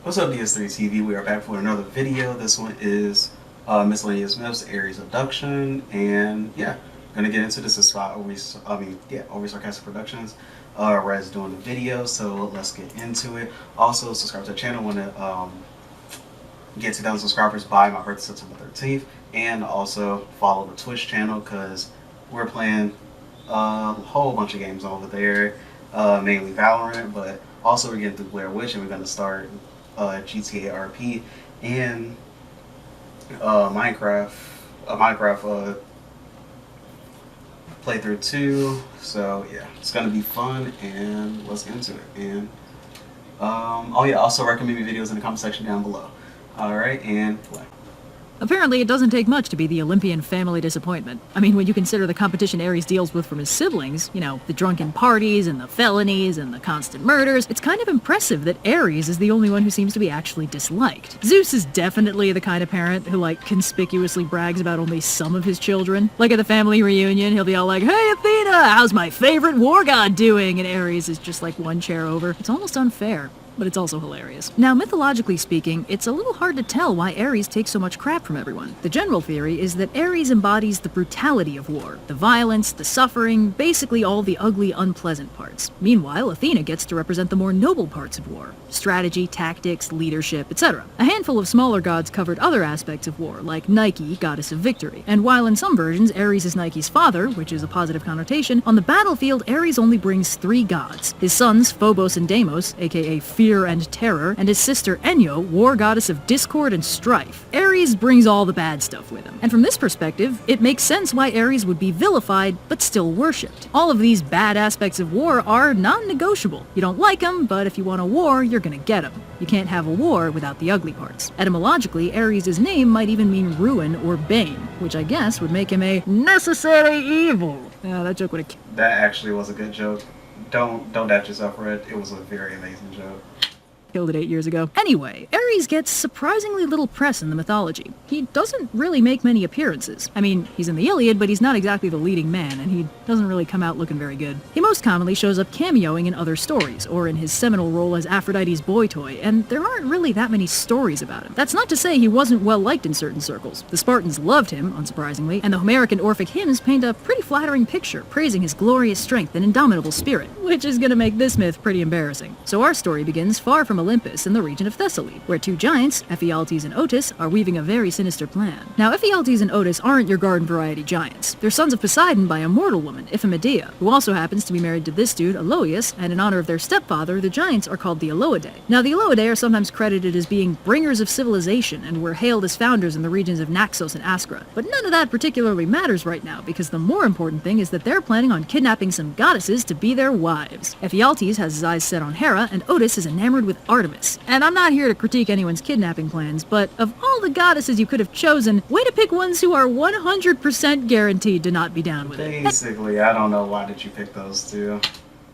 What's up, DS3 TV? We are back for another video. This one is Miscellaneous Myths, Aries Abduction, and yeah, gonna get into this. Is over Sarcastic Productions. Red's doing the video, so let's get into it. Also, subscribe to the channel. Want to get 2,000 subscribers by my birthday, September 13th, and also follow the Twitch channel because we're playing a whole bunch of games over there, mainly Valorant, but also we're getting through Blair Witch, and we're gonna start GTA RP and Minecraft playthrough 2. So yeah, it's gonna be fun, and let's get into it. And oh yeah, also recommend me videos in the comment section down below. Alright, and play. Apparently, it doesn't take much to be the Olympian family disappointment. I mean, when you consider the competition Ares deals with from his siblings, you know, the drunken parties and the felonies and the constant murders, it's kind of impressive that Ares is the only one who seems to be actually disliked. Zeus is definitely the kind of parent who, like, conspicuously brags about only some of his children. Like at the family reunion, he'll be all like, "Hey Athena, how's my favorite war god doing?" And Ares is just like one chair over. It's almost unfair, but it's also hilarious. Now, mythologically speaking, it's a little hard to tell why Ares takes so much crap from everyone. The general theory is that Ares embodies the brutality of war, the violence, the suffering, basically all the ugly, unpleasant parts. Meanwhile, Athena gets to represent the more noble parts of war: strategy, tactics, leadership, etc. A handful of smaller gods covered other aspects of war, like Nike, goddess of victory. And while in some versions Ares is Nike's father, which is a positive connotation, on the battlefield Ares only brings 3 gods: his sons Phobos and Deimos, aka Fear and Terror, and his sister Enyo, war goddess of discord and strife. Ares brings all the bad stuff with him. And from this perspective, it makes sense why Ares would be vilified, but still worshipped. All of these bad aspects of war are non-negotiable. You don't like them, but if you want a war, you're gonna get them. You can't have a war without the ugly parts. Etymologically, Ares' name might even mean ruin or bane, which I guess would make him a necessary evil. That joke would have... That actually was a good joke. Don't doubt yourself, Red. It was a very amazing joke. Killed it 8 years ago. Anyway, Ares gets surprisingly little press in the mythology. He doesn't really make many appearances. I mean, he's in the Iliad, but he's not exactly the leading man, and he doesn't really come out looking very good. He most commonly shows up cameoing in other stories, or in his seminal role as Aphrodite's boy toy, and there aren't really that many stories about him. That's not to say he wasn't well liked in certain circles. The Spartans loved him, unsurprisingly, and the Homeric and Orphic hymns paint a pretty flattering picture, praising his glorious strength and indomitable spirit, which is gonna make this myth pretty embarrassing. So our story begins far from Olympus in the region of Thessaly, where 2 giants, Ephialtes and Otis, are weaving a very sinister plan. Now, Ephialtes and Otis aren't your garden variety giants. They're sons of Poseidon by a mortal woman, Iphimedea, who also happens to be married to this dude, Aloeus, and in honor of their stepfather, the giants are called the Aloidae. Now, the Aloidae are sometimes credited as being bringers of civilization and were hailed as founders in the regions of Naxos and Askra. But none of that particularly matters right now, because the more important thing is that they're planning on kidnapping some goddesses to be their wives. Ephialtes has his eyes set on Hera, and Otis is enamored with Artemis. And I'm not here to critique anyone's kidnapping plans, but of all the goddesses you could have chosen, way to pick ones who are 100% guaranteed to not be down with it. Basically, I don't know why did you pick those 2.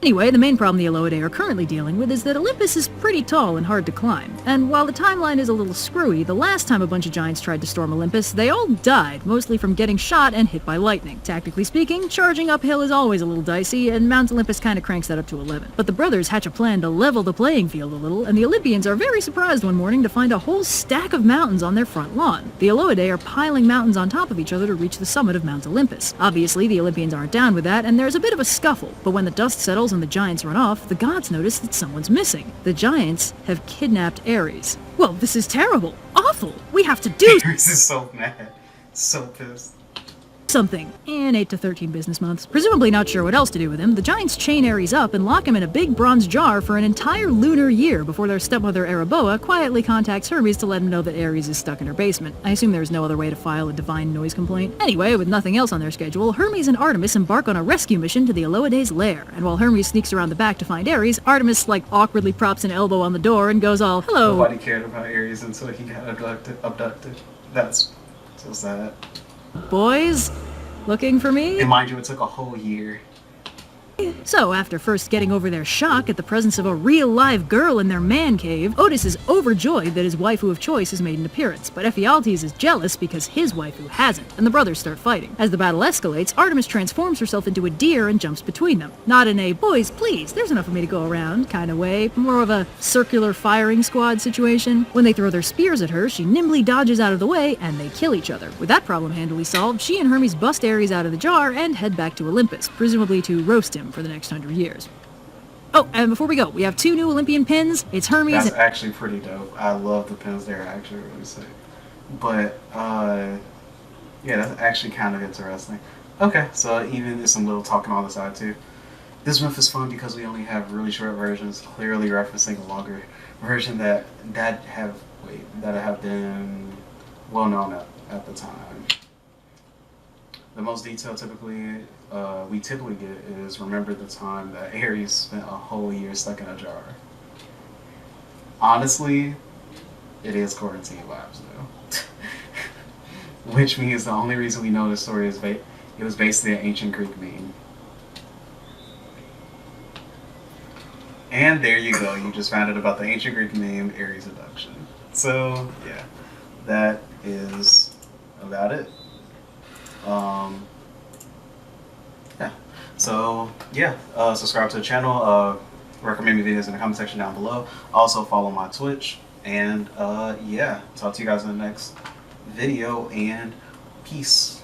Anyway, the main problem the Aloidae are currently dealing with is that Olympus is pretty tall and hard to climb. And while the timeline is a little screwy, the last time a bunch of giants tried to storm Olympus, they all died, mostly from getting shot and hit by lightning. Tactically speaking, charging uphill is always a little dicey, and Mount Olympus kinda cranks that up to 11. But the brothers hatch a plan to level the playing field a little, and the Olympians are very surprised one morning to find a whole stack of mountains on their front lawn. The Aloidae are piling mountains on top of each other to reach the summit of Mount Olympus. Obviously, the Olympians aren't down with that, and there's a bit of a scuffle, but when the dust settles and the giants run off, the gods notice that someone's missing. The giants have kidnapped Ares. Well, this is terrible. Awful. We have to do... Ares is so mad. So pissed. something in 8 to 13 business months. Presumably not sure what else to do with him, the giants chain Ares up and lock him in a big bronze jar for an entire lunar year before their stepmother Erebos quietly contacts Hermes to let him know that Ares is stuck in her basement. I assume there's no other way to file a divine noise complaint. Anyway, with nothing else on their schedule, Hermes and Artemis embark on a rescue mission to the Aloidae's lair, and while Hermes sneaks around the back to find Ares, Artemis awkwardly props an elbow on the door and goes all, "Hello." Nobody cared about Ares until he got abducted. That's so sad. Boys? Looking for me? And mind you, it took a whole year. So, after first getting over their shock at the presence of a real live girl in their man cave, Otis is overjoyed that his waifu of choice has made an appearance, but Ephialtes is jealous because his waifu hasn't, and the brothers start fighting. As the battle escalates, Artemis transforms herself into a deer and jumps between them. Not in a boys please, there's enough for me to go around kind of way, more of a circular firing squad situation. When they throw their spears at her, she nimbly dodges out of the way, and they kill each other. With that problem handily solved, she and Hermes bust Ares out of the jar and head back to Olympus, presumably to roast him for the next 100 years. Oh, and before we go, we have 2 new Olympian pins. It's Hermes. That's actually pretty dope. I love the pins. They're actually really sick. But, yeah, that's actually kind of interesting. Okay, so even there's some little talking on the side, too. This month is fun because we only have really short versions, clearly referencing a longer version that have been well known at the time. The most detail we typically get is remember the time that Ares spent a whole year stuck in a jar. Honestly, it is quarantine vibes though. Which means the only reason we know this story is it was basically an ancient Greek meme. And there you go, you just found out about the ancient Greek meme, Ares Abduction. So, yeah, that is about it. Yeah. So, yeah, subscribe to the channel, recommend me videos in the comment section down below. Also, follow my Twitch. And, yeah, talk to you guys in the next video, and peace.